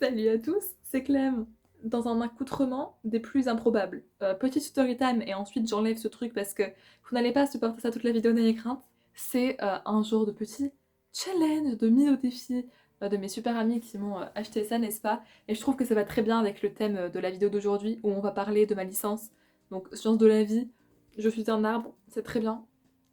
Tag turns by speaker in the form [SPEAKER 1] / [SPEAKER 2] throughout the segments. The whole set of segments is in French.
[SPEAKER 1] Salut à tous, c'est Clem. Dans un accoutrement des plus improbables. Petit story time et ensuite j'enlève ce truc parce que vous n'allez pas supporter ça toute la vidéo, n'ayez crainte. C'est un jour de petit challenge, de mise au défi de mes super amis qui m'ont acheté ça, n'est-ce pas? Et je trouve que ça va très bien avec le thème de la vidéo d'aujourd'hui où on va parler de ma licence. Donc sciences de la vie, je suis un arbre, c'est très bien.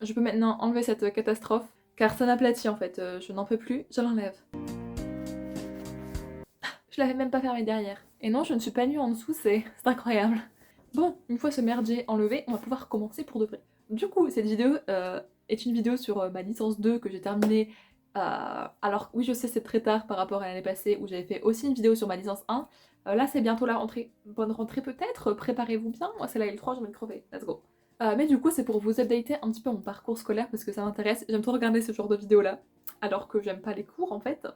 [SPEAKER 1] Je peux maintenant enlever cette catastrophe car ça m'aplatit en fait, je n'en peux plus, je l'enlève. Je l'avais même pas fermé derrière. Et non, je ne suis pas nue en dessous, c'est incroyable. Bon, une fois ce merdier enlevé, on va pouvoir commencer pour de vrai. Du coup, cette vidéo est une vidéo sur ma licence 2 que j'ai terminée. Alors oui, je sais, c'est très tard par rapport à l'année passée où j'avais fait aussi une vidéo sur ma licence 1. Là, c'est bientôt la rentrée. Bonne rentrée peut-être, préparez-vous bien. Moi, c'est la L3, j'ai envie de crever. Let's go. Mais du coup, c'est pour vous updater un petit peu mon parcours scolaire parce que ça m'intéresse. J'aime trop regarder ce genre de vidéos là, alors que j'aime pas les cours en fait.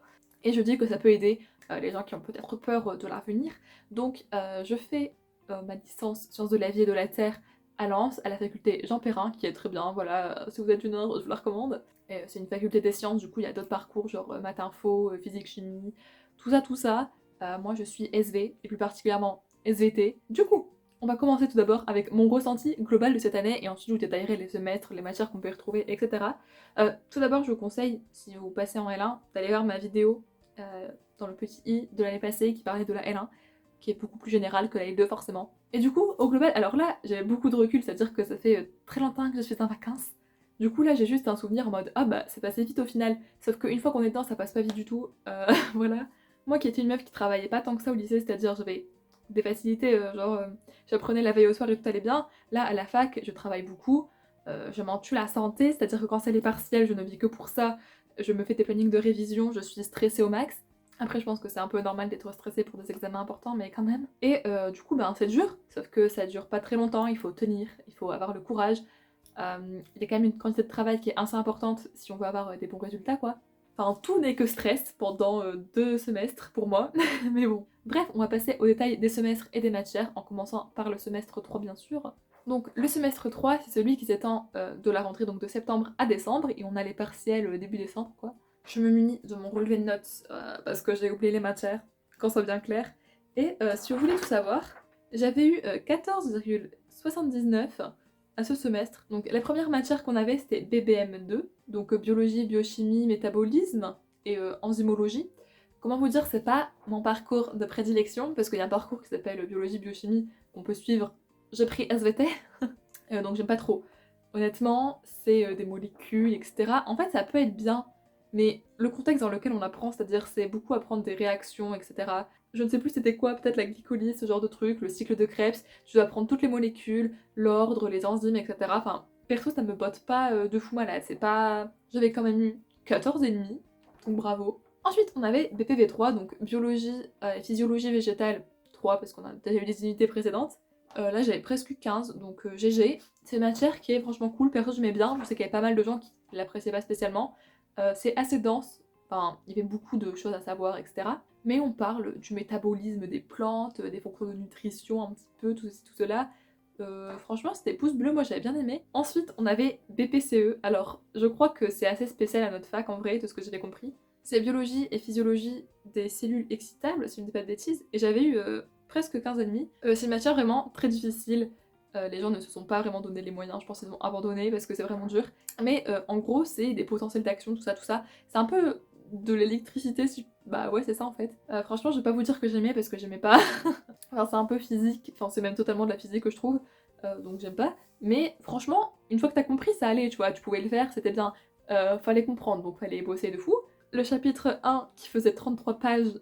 [SPEAKER 1] Et je dis que ça peut aider les gens qui ont peut-être peur de l'avenir. Donc je fais ma licence sciences de la vie et de la terre à Lens, à la faculté Jean Perrin, qui est très bien, voilà, si vous êtes une heure, je vous la recommande. C'est une faculté des sciences, du coup il y a d'autres parcours, genre maths info, physique, chimie, tout ça, tout ça. Moi je suis SV, et plus particulièrement SVT. Du coup, on va commencer tout d'abord avec mon ressenti global de cette année, et ensuite je vous détaillerai les semestres, les matières qu'on peut y retrouver, etc. Tout d'abord, je vous conseille, si vous passez en L1, d'aller voir ma vidéo dans le petit i de l'année passée qui parlait de la L1, qui est beaucoup plus générale que la L2 forcément. Et du coup, au global, alors là, j'ai beaucoup de recul, c'est-à-dire que ça fait très longtemps que je suis en vacances. Du coup, là, j'ai juste un souvenir en mode ah bah c'est passé vite au final. Sauf qu'une fois qu'on est dedans, ça passe pas vite du tout. Voilà. Moi qui étais une meuf qui travaillait pas tant que ça au lycée, c'est-à-dire j'avais des facilités, j'apprenais la veille au soir et tout allait bien. Là, à la fac, je travaille beaucoup. Je m'en tue la santé, c'est-à-dire que quand c'est les partiels, je ne vis que pour ça. Je me fais des plannings de révision, je suis stressée au max. Après, je pense que c'est un peu normal d'être stressé pour des examens importants, mais quand même. Et du coup, ben, c'est dur, sauf que ça dure pas très longtemps, il faut tenir, il faut avoir le courage. Il y a quand même une quantité de travail qui est assez importante si on veut avoir des bons résultats, quoi. Enfin, tout n'est que stress pendant 2 semestres pour moi, mais bon. Bref, on va passer au détail des semestres et des matières, en commençant par le semestre 3, bien sûr. Donc, le semestre 3, c'est celui qui s'étend de la rentrée, donc de septembre à décembre, et on a les partiels début décembre, quoi. Je me munis de mon relevé de notes parce que j'ai oublié les matières, quand ça devient clair. Et si vous voulez tout savoir, j'avais eu 14,79 à ce semestre. Donc la première matière qu'on avait c'était BBM2, donc biologie, biochimie, métabolisme et enzymologie. Comment vous dire, c'est pas mon parcours de prédilection, parce qu'il y a un parcours qui s'appelle biologie, biochimie qu'on peut suivre. J'ai pris SVT, donc j'aime pas trop. Honnêtement, c'est des molécules, etc. En fait, ça peut être bien, mais le contexte dans lequel on apprend, c'est-à-dire c'est beaucoup apprendre des réactions, etc. Je ne sais plus c'était quoi, peut-être la glycolyse, ce genre de truc, le cycle de Krebs, tu dois apprendre toutes les molécules, l'ordre, les enzymes, etc. Enfin, perso, ça me botte pas de fou malade, c'est pas... J'avais quand même eu 14,5, donc bravo. Ensuite, on avait BPV3, donc biologie et physiologie végétale 3, parce qu'on a déjà eu des unités précédentes. Là j'avais presque 15, donc GG. C'est une matière qui est franchement cool, perso j'aimais bien, je sais qu'il y avait pas mal de gens qui l'appréciaient pas spécialement. C'est assez dense, enfin il y avait beaucoup de choses à savoir, etc. Mais on parle du métabolisme des plantes, des fonctions de nutrition un petit peu, tout ceci, tout cela. Franchement c'était pouce bleu, moi j'avais bien aimé. Ensuite on avait BPCE, alors je crois que c'est assez spécial à notre fac en vrai, de ce que j'avais compris. C'est biologie et physiologie des cellules excitables, si je ne dis pas de bêtises, et j'avais eu presque 15,5. C'est une matière vraiment très difficile. Les gens ne se sont pas vraiment donné les moyens, je pense qu'ils ont abandonné parce que c'est vraiment dur. Mais en gros, c'est des potentiels d'action, tout ça, tout ça. C'est un peu de l'électricité, bah ouais, c'est ça en fait. Franchement, je vais pas vous dire que j'aimais parce que j'aimais pas. Enfin, c'est un peu physique, enfin, c'est même totalement de la physique que je trouve, donc j'aime pas. Mais franchement, une fois que t'as compris, ça allait, tu vois, tu pouvais le faire, c'était bien. Fallait comprendre, donc fallait bosser de fou. Le chapitre 1 qui faisait 33 pages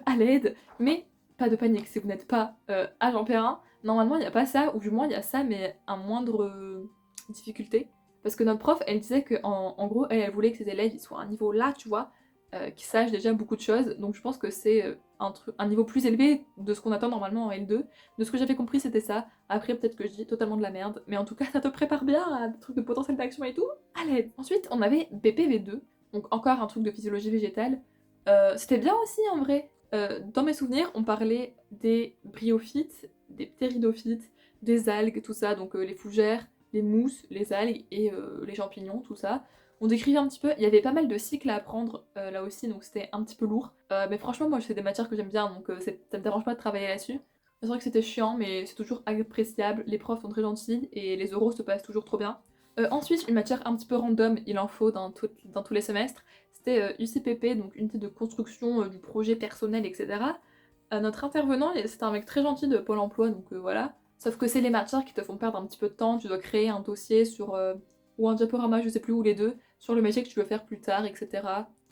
[SPEAKER 1] à l'aide, mais pas de panique si vous n'êtes pas à Jean Perrin. Normalement, il n'y a pas ça, ou du moins il y a ça, mais à moindre difficulté. Parce que notre prof, elle disait que en gros, elle voulait que ses élèves ils soient à un niveau là, tu vois, qu'ils sachent déjà beaucoup de choses. Donc je pense que c'est un niveau plus élevé de ce qu'on attend normalement en L2. De ce que j'avais compris, c'était ça. Après, peut-être que je dis totalement de la merde, mais en tout cas, ça te prépare bien à des trucs de potentiel d'action et tout. À l'aide. Ensuite, on avait BPV2, donc encore un truc de physiologie végétale. C'était bien aussi en vrai. Dans mes souvenirs, on parlait des bryophytes, des ptéridophytes, des algues, tout ça, donc les fougères, les mousses, les algues et les champignons, tout ça. On décrivait un petit peu, il y avait pas mal de cycles à apprendre là aussi, donc c'était un petit peu lourd. Mais franchement, moi c'est des matières que j'aime bien, donc ça me dérange pas de travailler là-dessus. C'est vrai que c'était chiant, mais c'est toujours appréciable, les profs sont très gentils et les oraux se passent toujours trop bien. Ensuite, une matière un petit peu random, il en faut dans tous les semestres, c'était UCPP, donc unité de construction du projet personnel, etc. Notre intervenant, c'était un mec très gentil de Pôle emploi, donc voilà. Sauf que c'est les matières qui te font perdre un petit peu de temps, tu dois créer un dossier sur, ou un diaporama, je sais plus, ou les deux, sur le métier que tu veux faire plus tard, etc.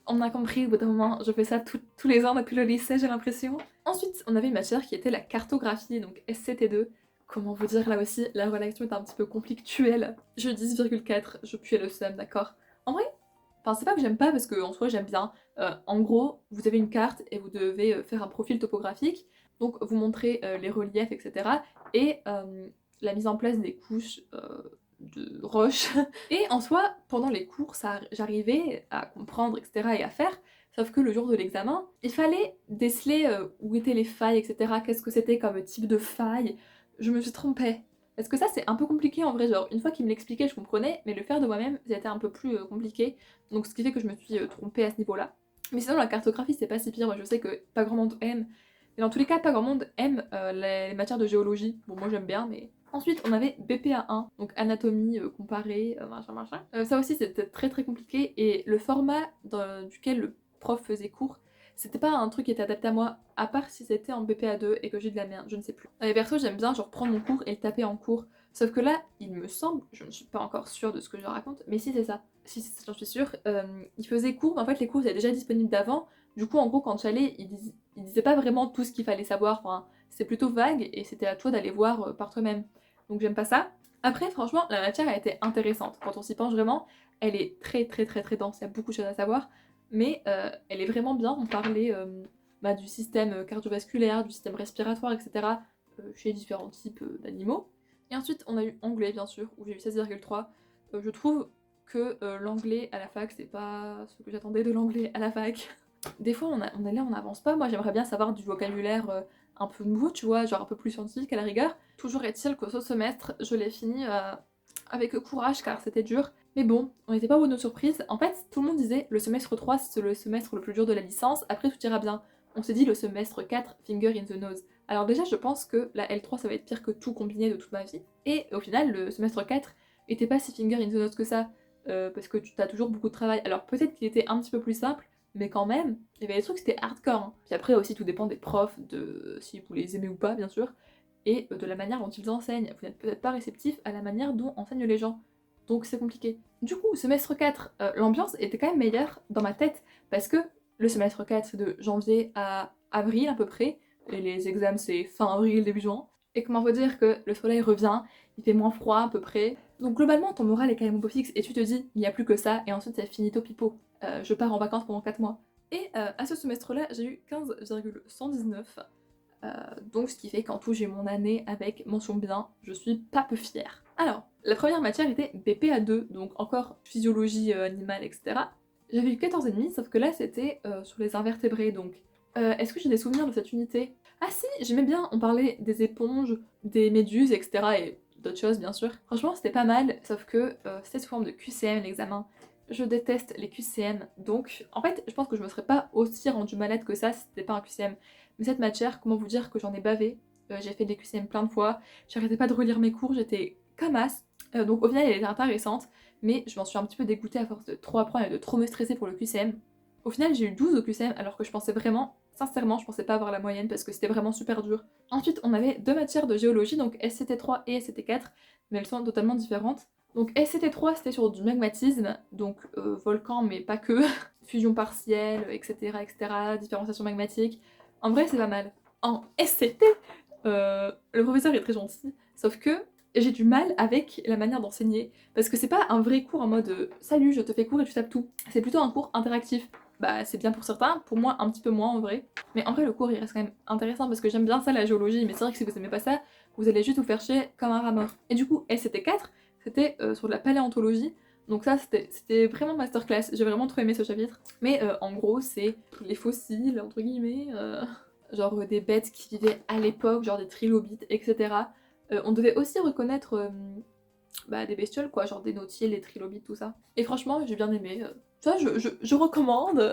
[SPEAKER 1] On a compris au bout d'un moment, je fais ça tous les ans depuis le lycée, j'ai l'impression. Ensuite, on avait une matière qui était la cartographie, donc SCT2. Comment vous dire, là aussi, la rédaction est un petit peu conflictuelle. Je 10,4, je puais le seum, d'accord. En vrai, enfin c'est pas que j'aime pas, parce qu'en soi j'aime bien. En gros, vous avez une carte et vous devez faire un profil topographique, donc vous montrez les reliefs, etc. Et la mise en place des couches de roches. Et en soi, pendant les cours, j'arrivais à comprendre, etc. et à faire, sauf que le jour de l'examen, il fallait déceler où étaient les failles, etc. Qu'est-ce que c'était comme type de faille. Je me suis trompée. Parce que ça, c'est un peu compliqué en vrai, genre, une fois qu'il me l'expliquait, je comprenais, mais le faire de moi-même, c'était un peu plus compliqué. Donc, ce qui fait que je me suis trompée à ce niveau-là. Mais sinon, la cartographie, c'est pas si pire. Moi, je sais que pas grand monde aime. Mais dans tous les cas, pas grand monde aime les matières de géologie. Bon, moi, j'aime bien, mais. Ensuite, on avait BPA1, donc anatomie comparée, machin machin. Ça aussi, c'était très très compliqué. Et le format duquel le prof faisait cours, c'était pas un truc qui était adapté à moi, à part si c'était en BPA2 et que j'ai de la merde, je ne sais plus. Et perso, j'aime bien genre prendre mon cours et le taper en cours. Sauf que là, il me semble, je ne suis pas encore sûre de ce que je raconte, mais si c'est ça, si j'en suis sûre, il faisait cours, mais en fait les cours étaient déjà disponibles d'avant. Du coup, en gros, quand j'allais, il disait pas vraiment tout ce qu'il fallait savoir, enfin, c'était plutôt vague et c'était à toi d'aller voir par toi-même. Donc j'aime pas ça. Après, franchement, la matière a été intéressante. Quand on s'y penche vraiment, elle est très très très très dense, il y a beaucoup de choses à savoir, mais elle est vraiment bien. On parlait du système cardiovasculaire, du système respiratoire, etc. Chez différents types d'animaux. Et ensuite, on a eu anglais, bien sûr, où j'ai eu 16,3. Je trouve que l'anglais à la fac, c'est pas ce que j'attendais de l'anglais à la fac. Des fois, on est là, on n'avance pas. Moi, j'aimerais bien savoir du vocabulaire un peu nouveau, tu vois, genre un peu plus scientifique à la rigueur. Toujours est-il que ce semestre, je l'ai fini avec courage, car c'était dur. Mais bon, on n'était pas au bout de nos surprises. En fait, tout le monde disait le semestre 3, c'est le semestre le plus dur de la licence, après tout ira bien. On s'est dit le semestre 4, finger in the nose. Alors déjà, je pense que la L3, ça va être pire que tout combiné de toute ma vie. Et au final, le semestre 4 était pas si finger in the nose que ça, parce que tu as toujours beaucoup de travail. Alors peut-être qu'il était un petit peu plus simple, mais quand même, il y avait des trucs, c'était hardcore. Hein. Puis après aussi, tout dépend des profs, de si vous les aimez ou pas, bien sûr, et de la manière dont ils enseignent. Vous n'êtes peut-être pas réceptif à la manière dont enseignent les gens. Donc c'est compliqué. Du coup, semestre 4, l'ambiance était quand même meilleure dans ma tête, parce que le semestre 4, c'est de janvier à avril à peu près, et les examens c'est fin avril, début juin. Et comment vous dire que le soleil revient, il fait moins froid à peu près. Donc globalement, ton moral est quand même au beau fixe, et tu te dis, il n'y a plus que ça, et ensuite c'est finito pipo. Je pars en vacances pendant 4 mois. Et à ce semestre-là, j'ai eu 15,119. Donc ce qui fait qu'en tout j'ai mon année avec mention bien, je suis pas peu fière. Alors, la première matière était BPA2, donc encore physiologie animale, etc. J'avais eu 14,5, sauf que là c'était sur les invertébrés, donc est-ce que j'ai des souvenirs de cette unité? Ah si, j'aimais bien, on parlait des éponges, des méduses, etc. et d'autres choses bien sûr. Franchement c'était pas mal, sauf que c'était sous forme de QCM l'examen. Je déteste les QCM, donc en fait je pense que je me serais pas aussi rendue malade que ça si c'était pas un QCM. Mais cette matière, comment vous dire que j'en ai bavé. J'ai fait des QCM plein de fois, j'arrêtais pas de relire mes cours, j'étais comme as. Donc au final elle était intéressante, mais je m'en suis un petit peu dégoûtée à force de trop apprendre et de trop me stresser pour le QCM. Au final j'ai eu 12 au QCM alors que je pensais vraiment, sincèrement je pensais pas avoir la moyenne parce que c'était vraiment super dur. Ensuite on avait deux matières de géologie, donc SCT3 et SCT4, mais elles sont totalement différentes. Donc SCT3 c'était sur du magmatisme, donc volcan mais pas que, fusion partielle, etc., etc., différenciation magmatique. En vrai, c'est pas mal. En SCT, le professeur est très gentil, sauf que j'ai du mal avec la manière d'enseigner, parce que c'est pas un vrai cours en mode salut, je te fais cours et tu tapes tout. C'est plutôt un cours interactif. Bah, c'est bien pour certains, pour moi, un petit peu moins en vrai. Mais en vrai, le cours il reste quand même intéressant parce que j'aime bien ça, la géologie, mais c'est vrai que si vous aimez pas ça, vous allez juste vous faire chier comme un rat mort. Et du coup, SCT 4, c'était sur de la paléontologie. Donc ça, c'était vraiment masterclass. J'ai vraiment trop aimé ce chapitre. Mais en gros, c'est les fossiles, entre guillemets, genre des bêtes qui vivaient à l'époque, genre des trilobites, etc. On devait aussi reconnaître des bestioles quoi, genre des nautiles, des trilobites, tout ça. Et franchement, j'ai bien aimé. Tu vois, je recommande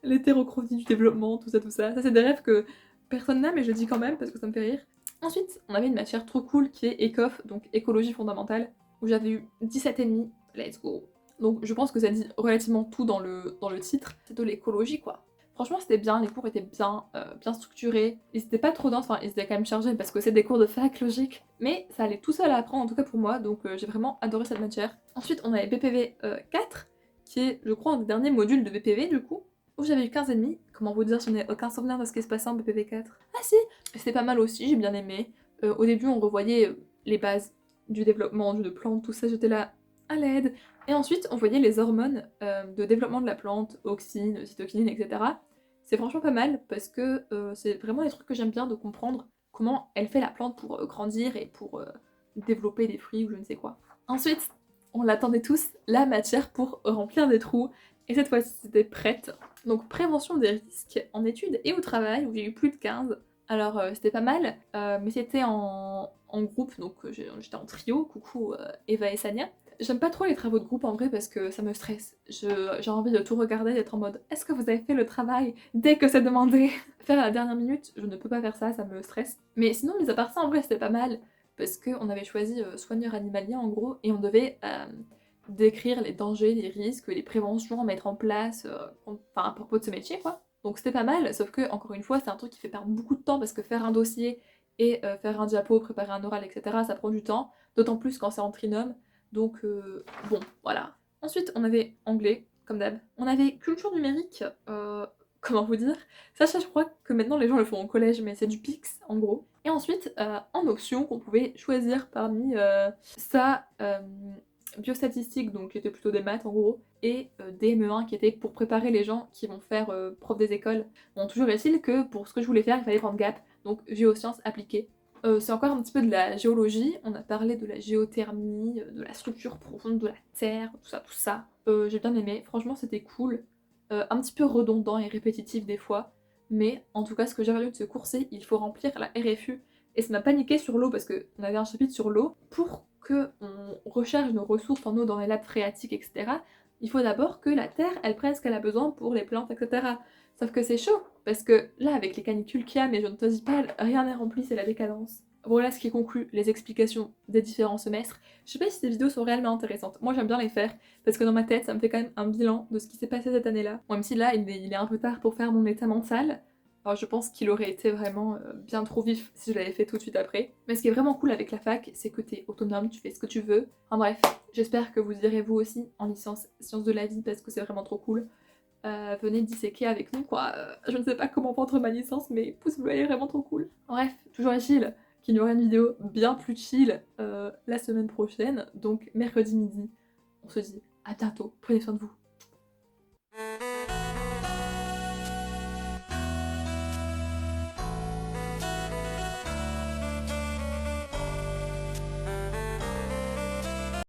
[SPEAKER 1] l'hétérocrotie du développement, tout ça, tout ça. Ça, c'est des rêves que personne n'a, mais je le dis quand même parce que ça me fait rire. Ensuite, on avait une matière trop cool qui est ECOF, donc écologie fondamentale, où j'avais eu 17,5. Let's go. Donc je pense que ça dit relativement tout dans le titre. C'est de l'écologie quoi. Franchement, c'était bien, les cours étaient bien structurés. Ils étaient pas trop denses, enfin, ils étaient quand même chargés parce que c'est des cours de fac logique. Mais ça allait tout seul à apprendre, en tout cas pour moi, donc j'ai vraiment adoré cette matière. Ensuite, on avait BPV 4, qui est, je crois, un des derniers modules de BPV du coup, où j'avais eu 15,5. Comment vous dire, j'en ai aucun souvenir de ce qui se passait en BPV 4. Ah si, c'était pas mal aussi, j'ai bien aimé. Au début, on revoyait les bases du développement, de plantes, tout ça, j'étais là à l'aide. Et ensuite, on voyait les hormones de développement de la plante, auxine, cytokinine, etc. C'est franchement pas mal parce que c'est vraiment des trucs que j'aime bien de comprendre comment elle fait la plante pour grandir et pour développer des fruits ou je ne sais quoi. Ensuite, on l'attendait tous, la matière pour remplir des trous. Et cette fois-ci, c'était prête. Donc prévention des risques en études et au travail, où j'ai eu plus de 15. Alors c'était pas mal, mais c'était en groupe, donc j'étais en trio, coucou Eva et Sania. J'aime pas trop les travaux de groupe en vrai parce que ça me stresse. J'ai envie de tout regarder, d'être en mode est-ce que vous avez fait le travail dès que c'est demandé? Faire à la dernière minute, je ne peux pas faire ça, ça me stresse. Mais sinon, mis à part ça, en vrai c'était pas mal parce qu'on avait choisi soigneur animalier en gros et on devait décrire les dangers, les risques, les préventions à mettre en place à propos de ce métier quoi. Donc c'était pas mal, sauf que encore une fois c'est un truc qui fait perdre beaucoup de temps parce que faire un dossier et faire un diapo, préparer un oral, etc. ça prend du temps, d'autant plus quand c'est en trinôme. Donc bon, voilà. Ensuite on avait anglais, comme d'hab. On avait culture numérique, comment vous dire? Ça je crois que maintenant les gens le font au collège, mais c'est du PIX en gros. Et ensuite, en option qu'on pouvait choisir parmi ça, biostatistique, donc qui était plutôt des maths en gros, et DME1 qui était pour préparer les gens qui vont faire prof des écoles. Bon, toujours est-il que pour ce que je voulais faire, il fallait prendre GAP, donc géosciences appliquées. C'est encore un petit peu de la géologie, on a parlé de la géothermie, de la structure profonde de la Terre, tout ça, tout ça. J'ai bien aimé, franchement c'était cool. Un petit peu redondant et répétitif des fois, mais en tout cas ce que j'ai retenu de ce cours c'est il faut remplir la RFU. Et ça m'a paniqué sur l'eau parce qu'on avait un chapitre sur l'eau. Pour qu'on recharge nos ressources en eau dans les nappes phréatiques, etc., il faut d'abord que la Terre, elle prenne ce qu'elle a besoin pour les plantes, etc. Sauf que c'est chaud, parce que là, avec les canicules qu'il y a, mais je ne te dis pas, rien n'est rempli, c'est la décadence. Voilà ce qui conclut les explications des différents semestres. Je sais pas si ces vidéos sont réellement intéressantes. Moi, j'aime bien les faire, parce que dans ma tête, ça me fait quand même un bilan de ce qui s'est passé cette année-là. Même si là, il est un peu tard pour faire mon état mental. Alors je pense qu'il aurait été vraiment bien trop vif si je l'avais fait tout de suite après. Mais ce qui est vraiment cool avec la fac, c'est que t'es autonome, tu fais ce que tu veux. Enfin bref, j'espère que vous irez vous aussi en licence sciences de la vie parce que c'est vraiment trop cool. Venez disséquer avec nous quoi. Je ne sais pas comment prendre ma licence, mais pouce bleu elle est vraiment trop cool. Bref, toujours chill qu'il y aura une vidéo bien plus chill la semaine prochaine, donc mercredi midi. On se dit à bientôt, prenez soin de vous.